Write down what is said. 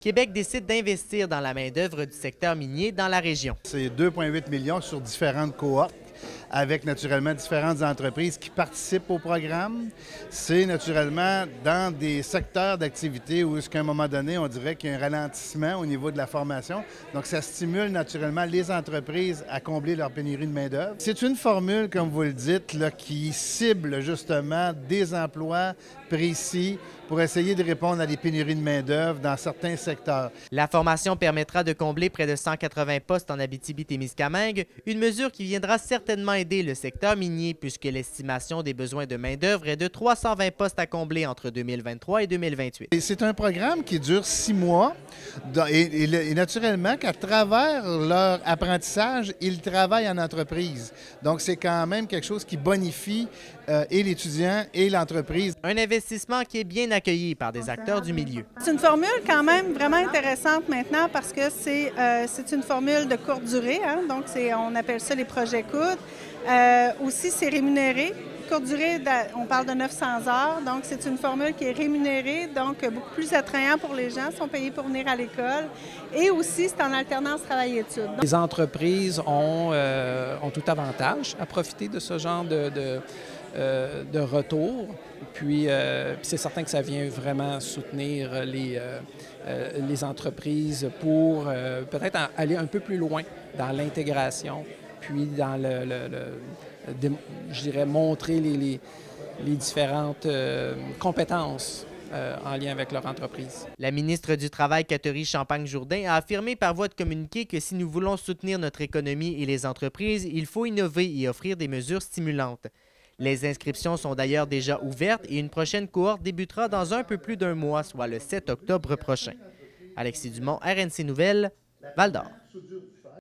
Québec décide d'investir dans la main-d'œuvre du secteur minier dans la région. C'est 2,8 millions sur différentes cohortes, avec naturellement différentes entreprises qui participent au programme. C'est naturellement dans des secteurs d'activité où, à un moment donné, on dirait qu'il y a un ralentissement au niveau de la formation. Donc, ça stimule naturellement les entreprises à combler leur pénurie de main-d'œuvre. C'est une formule, comme vous le dites, là, qui cible justement des emplois précis pour essayer de répondre à des pénuries de main-d'œuvre dans certains secteurs. La formation permettra de combler près de 180 postes en Abitibi-Témiscamingue, une mesure qui viendra certainement aider le secteur minier puisque l'estimation des besoins de main-d'œuvre est de 320 postes à combler entre 2023 et 2028. C'est un programme qui dure 6 mois et naturellement qu'à travers leur apprentissage, ils travaillent en entreprise. Donc, c'est quand même quelque chose qui bonifie et l'étudiant et l'entreprise. Un investissement qui est bien accueilli par des acteurs du milieu. C'est une formule quand même vraiment intéressante maintenant parce que c'est une formule de courte durée, hein? Donc on appelle ça les projets COUD. Aussi, c'est rémunéré. Courte durée, on parle de 900 heures, donc c'est une formule qui est rémunérée, donc beaucoup plus attrayant pour les gens, sont payés pour venir à l'école. Et aussi, c'est en alternance travail-études. Les entreprises ont tout avantage à profiter de ce genre de retour. Puis c'est certain que ça vient vraiment soutenir les entreprises pour peut-être aller un peu plus loin dans l'intégration, puis dans je dirais, montrer les différentes compétences en lien avec leur entreprise. La ministre du Travail, Catherine Champagne-Jourdain, a affirmé par voie de communiqué que si nous voulons soutenir notre économie et les entreprises, il faut innover et offrir des mesures stimulantes. Les inscriptions sont d'ailleurs déjà ouvertes et une prochaine cohorte débutera dans un peu plus d'un mois, soit le 7 octobre prochain. Alexis Dumont, RNC Nouvelles, Val-d'Or.